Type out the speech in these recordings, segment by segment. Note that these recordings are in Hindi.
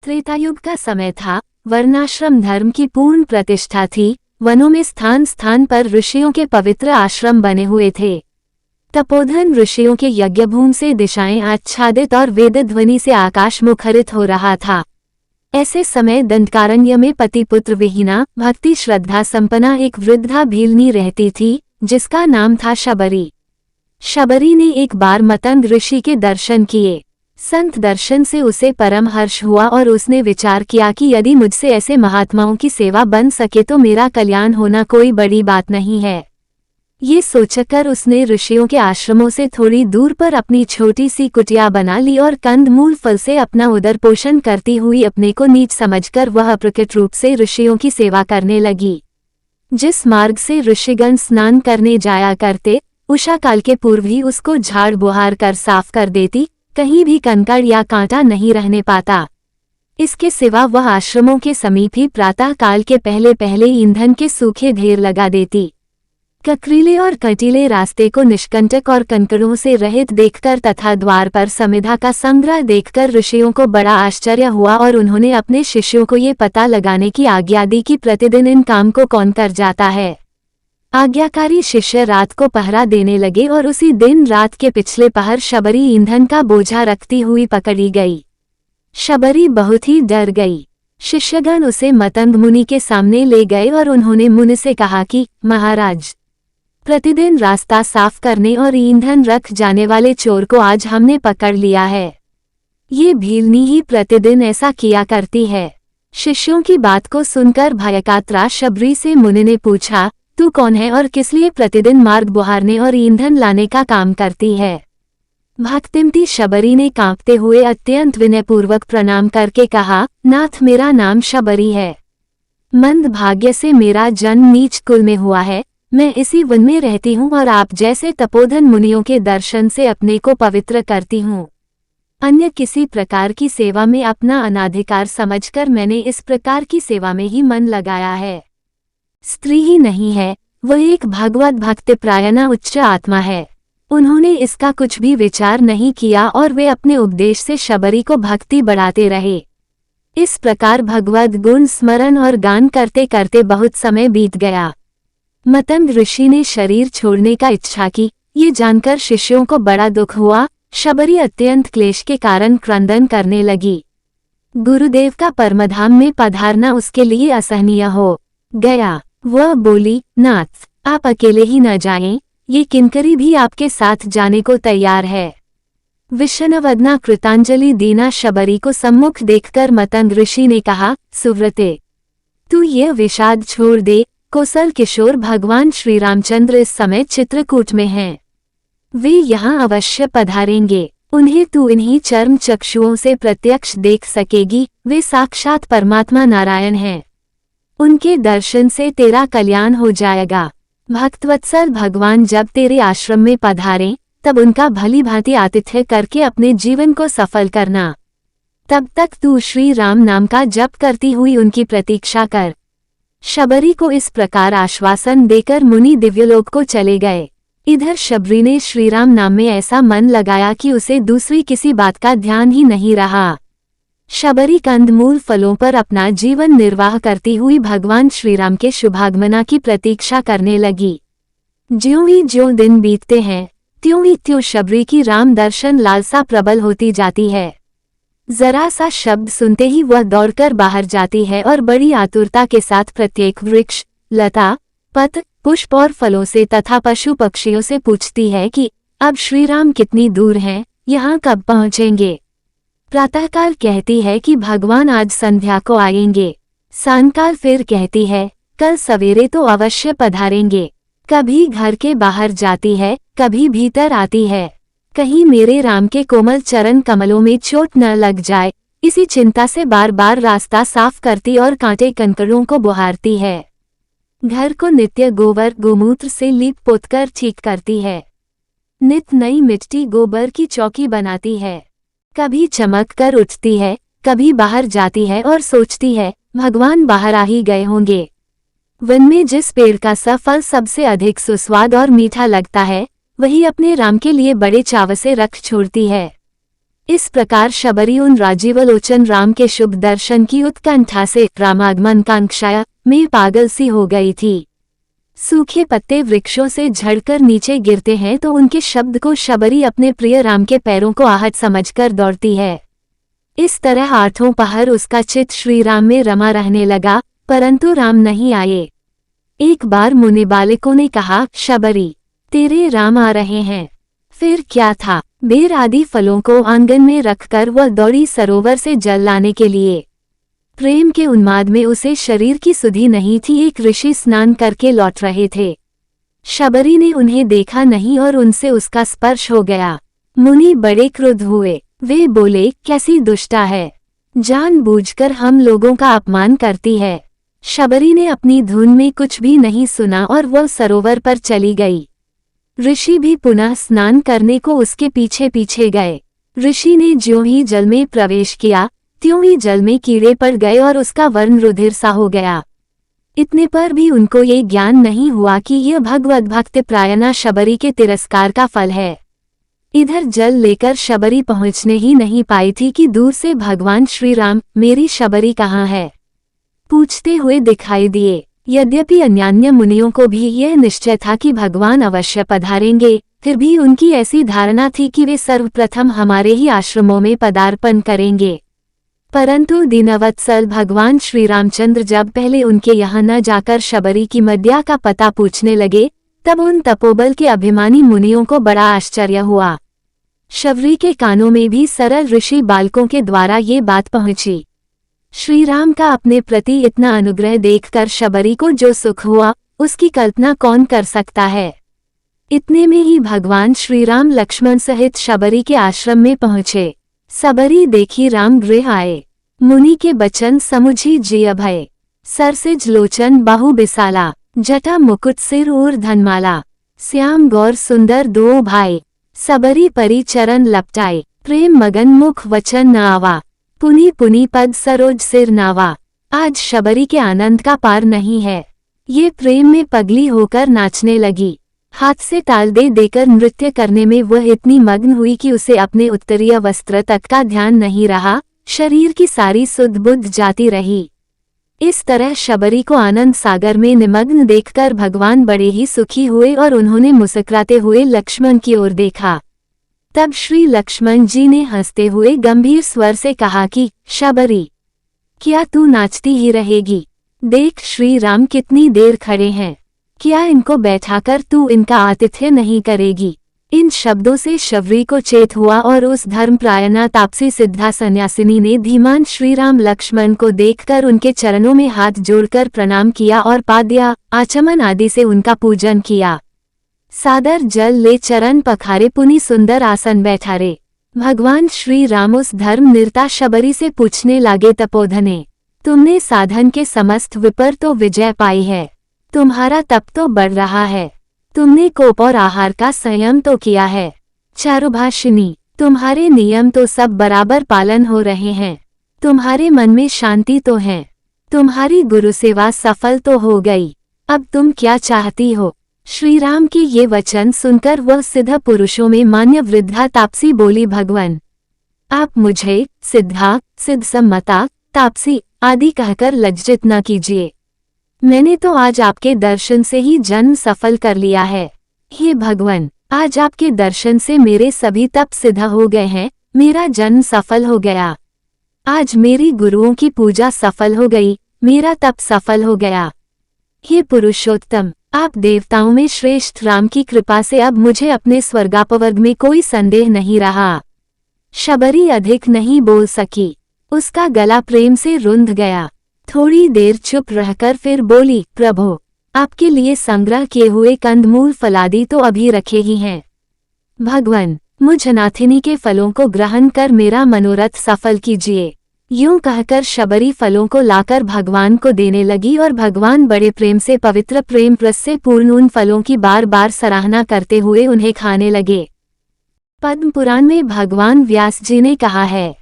त्रेतायुग का समय था। वर्णाश्रम धर्म की पूर्ण प्रतिष्ठा थी। वनों में स्थान स्थान पर ऋषियों के पवित्र आश्रम बने हुए थे। तपोधन ऋषियों के यज्ञभूमि से दिशाएं आच्छादित और वेद ध्वनि से आकाश मुखरित हो रहा था। ऐसे समय दंडकारण्य में पति पुत्र विहीना, भक्ति श्रद्धा संपन्ना एक वृद्धा भीलनी रहती थी, जिसका नाम था शबरी। शबरी ने एक बार मतंग ऋषि के दर्शन किए। संत दर्शन से उसे परम हर्ष हुआ और उसने विचार किया कि यदि मुझसे ऐसे महात्माओं की सेवा बन सके तो मेरा कल्याण होना कोई बड़ी बात नहीं है। ये सोचकर उसने ऋषियों के आश्रमों से थोड़ी दूर पर अपनी छोटी सी कुटिया बना ली और कंद मूल फल से अपना उदर पोषण करती हुई अपने को नीच समझकर वह प्रकट रूप से ऋषियों की सेवा करने लगी। जिस मार्ग से ऋषिगण स्नान करने जाया करते, उषा काल के पूर्व ही उसको झाड़ बुहार कर साफ कर देती, कहीं भी कंकड़ या कांटा नहीं रहने पाता। इसके सिवा वह आश्रमों के समीप ही प्रातः काल के पहले पहले ईंधन के सूखे ढेर लगा देती। ककरीले और कटीले रास्ते को निष्कंटक और कंकड़ों से रहित देखकर तथा द्वार पर समिधा का संग्रह देखकर ऋषियों को बड़ा आश्चर्य हुआ और उन्होंने अपने शिष्यों को ये पता लगाने की आज्ञा दी कि प्रतिदिन इन काम को कौन कर जाता है। आज्ञाकारी शिष्य रात को पहरा देने लगे और उसी दिन रात के पिछले पहर शबरी ईंधन का बोझा रखती हुई पकड़ी गई। शबरी बहुत ही डर गई। शिष्यगण उसे मतंग मुनि के सामने ले गए और उन्होंने मुनि से कहा कि महाराज, प्रतिदिन रास्ता साफ करने और ईंधन रख जाने वाले चोर को आज हमने पकड़ लिया है। ये भीलनी ही प्रतिदिन ऐसा किया करती है। शिष्यों की बात को सुनकर भयकातरा शबरी से मुनि ने पूछा, तू कौन है और किस लिए प्रतिदिन मार्ग बुहारने और ईंधन लाने का काम करती है? भक्तिमती शबरी ने कांपते हुए अत्यंत विनयपूर्वक प्रणाम करके कहा, नाथ, मेरा नाम शबरी है। मंद भाग्य से मेरा जन्म नीच कुल में हुआ है। मैं इसी वन में रहती हूँ और आप जैसे तपोधन मुनियों के दर्शन से अपने को पवित्र करती हूँ। अन्य किसी प्रकार की सेवा में अपना अनाधिकार समझकर मैंने इस प्रकार की सेवा में ही मन लगाया है। स्त्री ही नहीं है, वह एक भगवत भक्तिपरायणा उच्च आत्मा है। उन्होंने इसका कुछ भी विचार नहीं किया और वे अपने उपदेश से शबरी को भक्ति बढ़ाते रहे। इस प्रकार भगवत गुण स्मरण और गान करते करते बहुत समय बीत गया। मतंग ऋषि ने शरीर छोड़ने का इच्छा की। ये जानकर शिष्यों को बड़ा दुख हुआ। शबरी अत्यंत क्लेश के कारण क्रंदन करने लगी। गुरुदेव का परमधाम में पधारना उसके लिए असहनीय हो गया। वह बोली, नाथ, आप अकेले ही न जाएं, ये किंकरी भी आपके साथ जाने को तैयार है। विष्णुवदना कृतांजलि दीना शबरी को सम्मुख देखकर मतंग ऋषि ने कहा, सुव्रते, तू ये विषाद छोड़ दे। कौशल किशोर भगवान श्री रामचंद्र इस समय चित्रकूट में हैं। वे यहाँ अवश्य पधारेंगे। उन्हें तू इन्हीं चर्म चक्षुओं से प्रत्यक्ष देख सकेगी। वे साक्षात परमात्मा नारायण हैं। उनके दर्शन से तेरा कल्याण हो जाएगा। भक्तवत्सल भगवान जब तेरे आश्रम में पधारें तब उनका भली भांति आतिथ्य करके अपने जीवन को सफल करना। तब तक तू श्री राम नाम का जप करती हुई उनकी प्रतीक्षा कर। शबरी को इस प्रकार आश्वासन देकर मुनि दिव्यलोक को चले गए। इधर शबरी ने श्रीराम नाम में ऐसा मन लगाया कि उसे दूसरी किसी बात का ध्यान ही नहीं रहा। शबरी कंदमूल फलों पर अपना जीवन निर्वाह करती हुई भगवान श्रीराम के शुभागमना की प्रतीक्षा करने लगी। ज्यों ही ज्यों दिन बीतते हैं त्यों ही त्यों शबरी की राम दर्शन लालसा प्रबल होती जाती है। जरा सा शब्द सुनते ही वह दौड़कर बाहर जाती है और बड़ी आतुरता के साथ प्रत्येक वृक्ष, लता, पत्र, पुष्प और फलों से तथा पशु पक्षियों से पूछती है कि अब श्रीराम कितनी दूर हैं, यहाँ कब पहुँचेंगे। प्रातःकाल कहती है कि भगवान आज संध्या को आएंगे। सांयकाल फिर कहती है कल सवेरे तो अवश्य पधारेंगे। कभी घर के बाहर जाती है, कभी भीतर आती है। कहीं मेरे राम के कोमल चरण कमलों में चोट न लग जाए, इसी चिंता से बार बार रास्ता साफ करती और कांटे कंकड़ों को बुहारती है। घर को नित्य गोबर गोमूत्र से लीप पोतकर ठीक करती है। नित नई मिट्टी गोबर की चौकी बनाती है। कभी चमक कर उठती है, कभी बाहर जाती है और सोचती है भगवान बाहर आ ही गए होंगे। वन में जिस पेड़ का फल सबसे अधिक सुस्वाद और मीठा लगता है, वही अपने राम के लिए बड़े चाव से रख छोड़ती है। इस प्रकार शबरी उन राजीवलोचन राम के शुभ दर्शन की उत्कंठा से रामागमन कांक्षा में पागल सी हो गई थी। सूखे पत्ते वृक्षों से झड़कर नीचे गिरते हैं तो उनके शब्द को शबरी अपने प्रिय राम के पैरों को आहट समझकर दौड़ती है। इस तरह आठों पहर उसका चित्त श्री राम में रमा रहने लगा, परंतु राम नहीं आए। एक बार मुनि बालकों ने कहा, शबरी तेरे राम आ रहे हैं। फिर क्या था, बेर आदि फलों को आंगन में रखकर वह दौड़ी सरोवर से जल लाने के लिए। प्रेम के उन्माद में उसे शरीर की सुधि नहीं थी। एक ऋषि स्नान करके लौट रहे थे। शबरी ने उन्हें देखा नहीं और उनसे उसका स्पर्श हो गया। मुनि बड़े क्रुद्ध हुए। वे बोले, कैसी दुष्टा है, जानबूझकर हम लोगों का अपमान करती है। शबरी ने अपनी धुन में कुछ भी नहीं सुना और वह सरोवर पर चली गई। ऋषि भी पुनः स्नान करने को उसके पीछे पीछे गए। ऋषि ने ज्यों ही जल में प्रवेश किया त्यों ही जल में कीड़े पड़ गए और उसका वर्ण रुधिर सा हो गया। इतने पर भी उनको ये ज्ञान नहीं हुआ कि यह भगवद् भक्त प्रायणा शबरी के तिरस्कार का फल है। इधर जल लेकर शबरी पहुंचने ही नहीं पाई थी कि दूर से भगवान श्री राम मेरी शबरी कहाँ है पूछते हुए दिखाई दिए। यद्यपि अन्यान्य मुनियों को भी यह निश्चय था कि भगवान अवश्य पधारेंगे, फिर भी उनकी ऐसी धारणा थी कि वे सर्वप्रथम हमारे ही आश्रमों में पदार्पण करेंगे। परंतु दीनवत्सल भगवान श्री रामचंद्र जब पहले उनके यहाँ न जाकर शबरी की मध्या का पता पूछने लगे, तब उन तपोबल के अभिमानी मुनियों को बड़ा आश्चर्य हुआ। शबरी के कानों में भी सरल ऋषि बालकों के द्वारा ये बात पहुंची। श्री राम का अपने प्रति इतना अनुग्रह देखकर शबरी को जो सुख हुआ उसकी कल्पना कौन कर सकता है। इतने में ही भगवान श्री राम लक्ष्मण सहित शबरी के आश्रम में पहुंचे। सबरी देखी राम गृह आए, मुनि के बचन समुझी जी अभय। सरसिज लोचन बाहु बिसाला, जटा मुकुट सिर और धनमाला। श्याम गौर सुंदर दो भाई, सबरी परी चरण लपटाए। प्रेम मगन मुख वचन न आवा, पुनि पुनि पद सरोज सिर नावा। आज शबरी के आनंद का पार नहीं है। ये प्रेम में पगली होकर नाचने लगी। हाथ से ताल दे देकर नृत्य करने में वह इतनी मग्न हुई कि उसे अपने उत्तरीय वस्त्र तक का ध्यान नहीं रहा। शरीर की सारी सुध बुध जाती रही। इस तरह शबरी को आनंद सागर में निमग्न देखकर भगवान बड़े ही सुखी हुए और उन्होंने मुस्कुराते हुए लक्ष्मण की ओर देखा। तब श्री लक्ष्मण जी ने हंसते हुए गंभीर स्वर से कहा कि शबरी, क्या तू नाचती ही रहेगी? देख श्री राम कितनी देर खड़े हैं, क्या इनको बैठाकर तू इनका आतिथ्य नहीं करेगी? इन शब्दों से शबरी को चेत हुआ और उस धर्मप्रायणा तापसी सिद्धा सन्यासिनी ने धीमान श्रीराम लक्ष्मण को देखकर उनके चरणों में हाथ जोड़कर प्रणाम किया और पाद्या आचमन आदि से उनका पूजन किया। सादर जल ले चरण पखारे पुनि सुंदर आसन बैठारे। भगवान श्री राम उस धर्म निरता शबरी से पूछने लागे, तपोधने, तुमने साधन के समस्त विपर तो विजय पाई है, तुम्हारा तप तो बढ़ रहा है, तुमने कोप और आहार का संयम तो किया है। चारुभाषिनी, तुम्हारे नियम तो सब बराबर पालन हो रहे हैं, तुम्हारे मन में शांति तो है, तुम्हारी गुरु सेवा सफल तो हो गई, अब तुम क्या चाहती हो? श्री राम के ये वचन सुनकर वह सिद्ध पुरुषों में मान्य वृद्धा तापसी बोली, भगवान आप मुझे सिद्धा, सिद्ध सम्मता, तापसी आदि कहकर लज्जित न कीजिए। मैंने तो आज आपके दर्शन से ही जन्म सफल कर लिया है। हे भगवान, आज आपके दर्शन से मेरे सभी तप सिद्ध हो गए हैं, मेरा जन्म सफल हो गया। आज मेरी गुरुओं की पूजा सफल हो गई, मेरा तप सफल हो गया। हे पुरुषोत्तम, आप देवताओं में श्रेष्ठ राम की कृपा से अब मुझे अपने स्वर्गापवर्ग में कोई संदेह नहीं रहा। शबरी अधिक नहीं बोल सकी, उसका गला प्रेम से रुंध गया। थोड़ी देर चुप रहकर फिर बोली, प्रभु आपके लिए संग्रह किए हुए कंदमूल फलादि तो अभी रखे ही हैं। भगवान मुझ अनाथिनी के फलों को ग्रहण कर मेरा मनोरथ सफल कीजिए। यूं कहकर शबरी फलों को लाकर भगवान को देने लगी और भगवान बड़े प्रेम से पवित्र प्रेम रस से पूर्ण उन फलों की बार बार सराहना करते हुए उन्हें खाने लगे। पद्म पुराण में भगवान व्यास जी ने कहा है,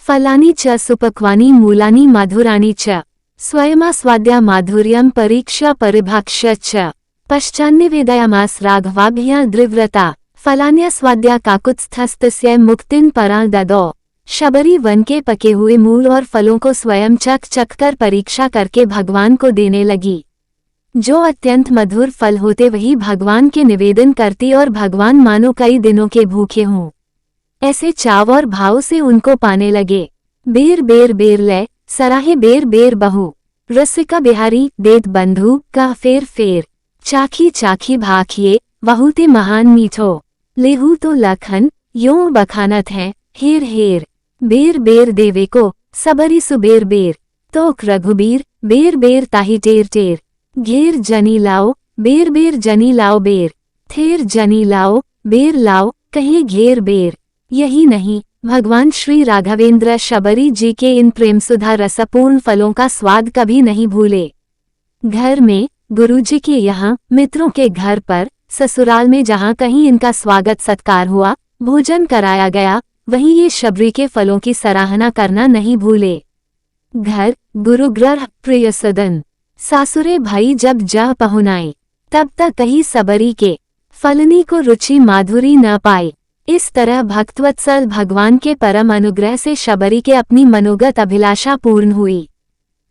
फलानी च सुपक्वानी मूलानी मधुरानी च स्वयमास्वाद्या माधुर्यम परीक्षा परिभाक्ष्य च पश्चान्निवेदयामास राघवाभ्या द्रिव्रता फलान्यस्वाद्या काकुत्स्थस्तस्य मुक्तिं परां ददौ। शबरी वन के पके हुए मूल और फलों को स्वयं चख चख कर परीक्षा करके भगवान को देने लगी। जो अत्यंत मधुर फल होते वही भगवान के निवेदन करती और भगवान मानो कई दिनों के भूखे हों ऐसे चाव और भाव से उनको पाने लगे। बेर बेर बेर लय सराहे बेर बेर बहू, रसिका बिहारी देत बंधु का फेर फेर, चाखी चाखी भाखिए बहुते महान मीठो, लेहू तो लखन यों बखानत है हेर हेर, बेर बेर देवे को सबरी सुबेर बेर, तोक रघुबीर बेर बेर ताही टेर टेर, घेर जनी लाओ बेर बेर जनी लाओ बेर, थेर जनी लाओ बेर लाओ कहे घेर बेर। यही नहीं, भगवान श्री राघवेंद्र शबरी जी के इन प्रेमसुधा रसपूर्ण फलों का स्वाद कभी नहीं भूले। घर में, गुरुजी के यहाँ, मित्रों के घर पर, ससुराल में जहाँ कहीं इनका स्वागत सत्कार हुआ, भोजन कराया गया, वहीं ये शबरी के फलों की सराहना करना नहीं भूले। घर, गुरुग्रह प्रिय सदन, सासुरे भाई जब जह पहुनाए, तब तक कहीं सबरी के फलनी को रुचि माधुरी न पाए। इस तरह भक्तवत्सल भगवान के परम अनुग्रह से शबरी के अपनी मनोगत अभिलाषा पूर्ण हुई।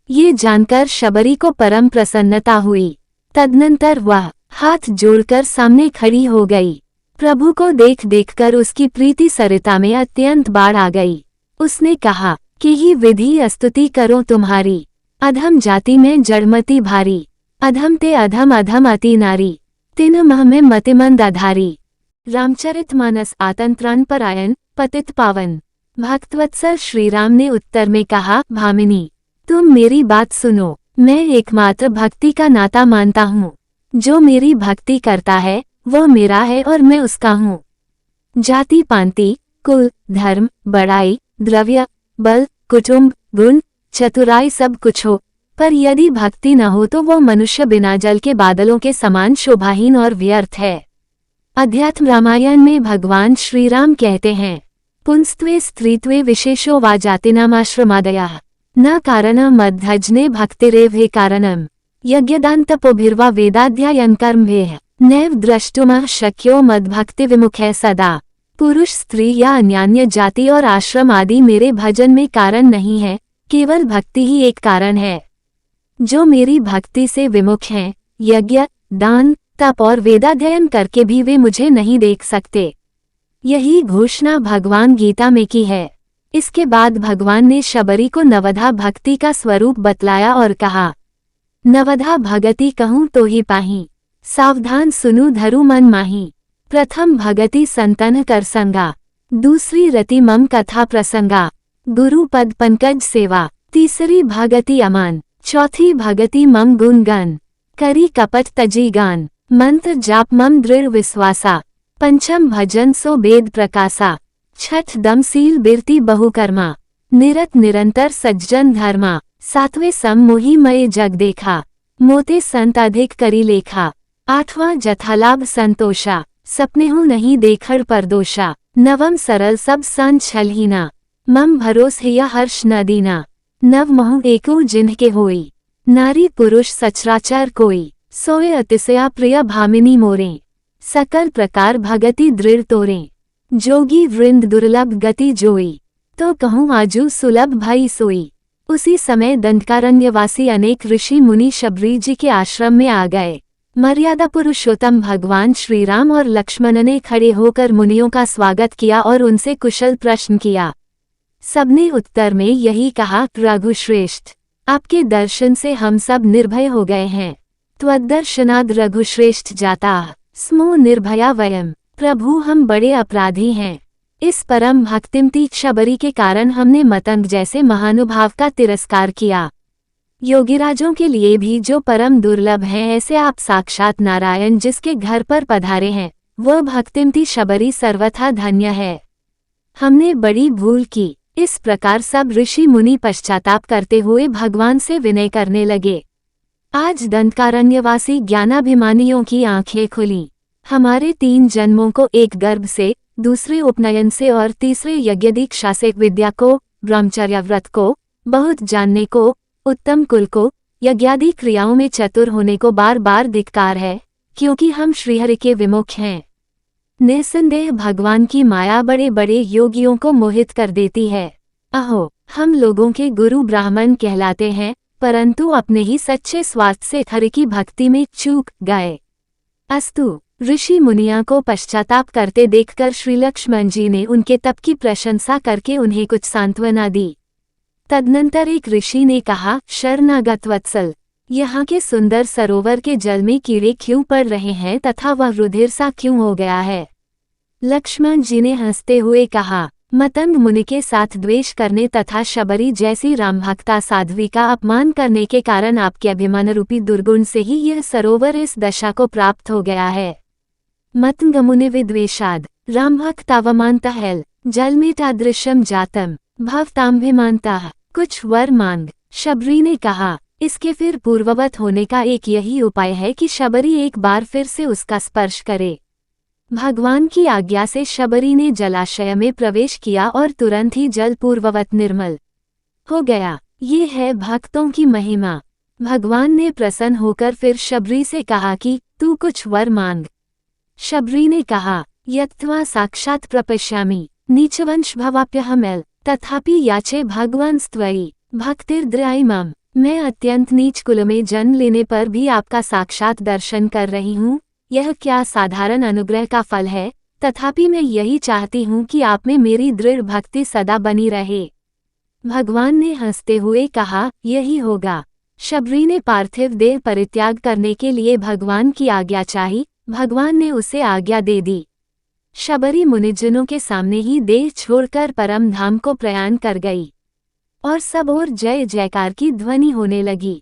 ये जानकर शबरी को परम प्रसन्नता हुई। तदनंतर वह हाथ जोड़कर सामने खड़ी हो गई। प्रभु को देख देखकर उसकी प्रीति सरिता में अत्यंत बाढ़ आ गई। उसने कहा कि ही विधि स्तुति करो तुम्हारी, अधम जाति में जड़मति भारी, अधम ते अधम अधम अति नारी, तिन मह में मतिमंद आधारी। रामचरितमानस आतंत्रान परायण पतित पावन। भक्तवत्सल श्रीराम ने उत्तर में कहा, भामिनी तुम मेरी बात सुनो। मैं एकमात्र भक्ति का नाता मानता हूँ। जो मेरी भक्ति करता है वह मेरा है और मैं उसका हूँ। जाति पांति कुल धर्म बड़ाई द्रव्य बल कुटुंब गुण चतुराई सब कुछ हो, पर यदि भक्ति न हो तो वह मनुष्य बिना जल के बादलों के समान शोभाहीन और व्यर्थ है। अध्यात्म रामायण में भगवान श्रीराम कहते हैं, पुंस्त्वे स्त्रीत्वे विशेषो वा जातिनामाश्रमादयः न कारणं मद्धजने भक्तिरेव हे कारणम् यज्ञदान तपोभिर्वा वेदाध्यायन कर्मभेः नैव द्रष्टुमः शक्यो मद्भक्ति विमुखे सदा। पुरुष स्त्री या अन्यान्य जाति और आश्रम आदि मेरे भजन में कारण नहीं है, केवल भक्ति ही एक कारण है। जो मेरी भक्ति से विमुख हैं, यज्ञ दान तप और वेदाध्ययन करके भी वे मुझे नहीं देख सकते। यही घोषणा भगवान गीता में की है। इसके बाद भगवान ने शबरी को नवधा भक्ति का स्वरूप बतलाया और कहा, नवधा भगति कहूँ तो ही पाही, सावधान सुनु धरु मन माही। प्रथम भगति संतन कर संगा, दूसरी रति मम कथा प्रसंगा, गुरु पद पंकज सेवा, तीसरी भगति अमान, चौथी भगति मम गुणगान, करी कपट तजी गान, मंत्र जाप मम दृढ़ विश्वासा, पंचम भजन सो वेद प्रकाशा, छठ दम सील बिरती बहुकर्मा, निरत निरंतर सज्जन धर्मा, सातवें सम मोहि मय जग देखा, मोते संत अधिक करी लेखा, आठवां जथालाभ संतोषा, सपने हूँ नहीं देखड़ परदोषा, नवम सरल सब सन छलहीना, मम भरोस हिया हर्ष न दीना, नव महु एको जिन्ह के होई, नारी पुरुष सचराचर कोई, सोए अतिशया प्रिय भामिनी मोरे, सकल प्रकार भगति दृढ़ तोरे, जोगी वृंद दुर्लभ गति जोई, तो कहूँ आजू सुलभ भई सोई। उसी समय दंडकारण्यवासी अनेक ऋषि मुनि शबरी जी के आश्रम में आ गए। मर्यादा पुरुषोत्तम भगवान श्रीराम और लक्ष्मण ने खड़े होकर मुनियों का स्वागत किया और उनसे कुशल प्रश्न किया। सबने उत्तर में यही कहा, रघुश्रेष्ठ आपके दर्शन से हम सब निर्भय हो गए हैं। त्वद्दर्शनाद रघुश्रेष्ठ जाता स्मो निर्भया वयम। प्रभु हम बड़े अपराधी हैं। इस परम भक्तिमती शबरी के कारण हमने मतंग जैसे महानुभाव का तिरस्कार किया। योगिराजों के लिए भी जो परम दुर्लभ हैं, ऐसे आप साक्षात नारायण जिसके घर पर पधारे हैं, वह भक्तिमती शबरी सर्वथा धन्य है। हमने बड़ी भूल की। इस प्रकार सब ऋषि मुनि पश्चाताप करते हुए भगवान से विनय करने लगे। आज दंडकारण्यवासी ज्ञानाभिमानियों की आंखें खुली। हमारे 3 जन्मों को एक गर्भ से, दूसरे उपनयन से और तीसरे यज्ञ दीक्षा से विद्या को, ब्रह्मचर्य व्रत को, बहुत जानने को, उत्तम कुल को, यज्ञादि क्रियाओं में चतुर होने को बार बार धिक्कार है, क्योंकि हम श्रीहरि के विमुख हैं। निस्संदेह भगवान की माया बड़े बड़े योगियों को मोहित कर देती है। अहो, हम लोगों के गुरु ब्राह्मण कहलाते हैं, परंतु अपने ही सच्चे स्वार्थ से हरि की भक्ति में चूक गए। अस्तु। ऋषि मुनिया को पश्चाताप करते देखकर श्री लक्ष्मण जी ने उनके तप की प्रशंसा करके उन्हें कुछ सांत्वना दी। तदनंतर एक ऋषि ने कहा, शरणागत वत्सल, यहाँ के सुंदर सरोवर के जल में कीड़े क्यों पड़ रहे हैं तथा वह रुधिर सा क्यों हो गया है? लक्ष्मण जी ने हंसते हुए कहा, मतंग मुनि के साथ द्वेष करने तथा शबरी जैसी रामभक्ता साध्वी का अपमान करने के कारण आपके अभिमान रूपी दुर्गुण से ही यह सरोवर इस दशा को प्राप्त हो गया है। मतंग मुनि विद्वेषाद रामभक्तावमानता हेल जलमेटादृशम जातम भवताम्भिमानता। कुछ वर मांग। शबरी ने कहा, इसके फिर पूर्ववत होने का एक यही उपाय है कि शबरी एक बार फिर से उसका स्पर्श करे। भगवान की आज्ञा से शबरी ने जलाशय में प्रवेश किया और तुरंत ही जल पूर्ववत निर्मल हो गया। ये है भक्तों की महिमा। भगवान ने प्रसन्न होकर फिर शबरी से कहा कि तू कुछ वर मांग। शबरी ने कहा, यत्वा साक्षात प्रपश्यामि नीचवंश भवाप्यहमेल तथापि याचे भगवान स्त्वयि भक्तिर्द्राइमाम। मैं अत्यंत नीच कुल में जन्म लेने पर भी आपका साक्षात दर्शन कर रही हूँ। यह क्या साधारण अनुग्रह का फल है? तथापि मैं यही चाहती हूँ कि आप में मेरी दृढ़ भक्ति सदा बनी रहे। भगवान ने हंसते हुए कहा, यही होगा। शबरी ने पार्थिव देह परित्याग करने के लिए भगवान की आज्ञा चाही। भगवान ने उसे आज्ञा दे दी। शबरी मुनिजनों के सामने ही देह छोड़कर परम धाम को प्रयाण कर गई और सब ओर जय जयकार की ध्वनि होने लगी।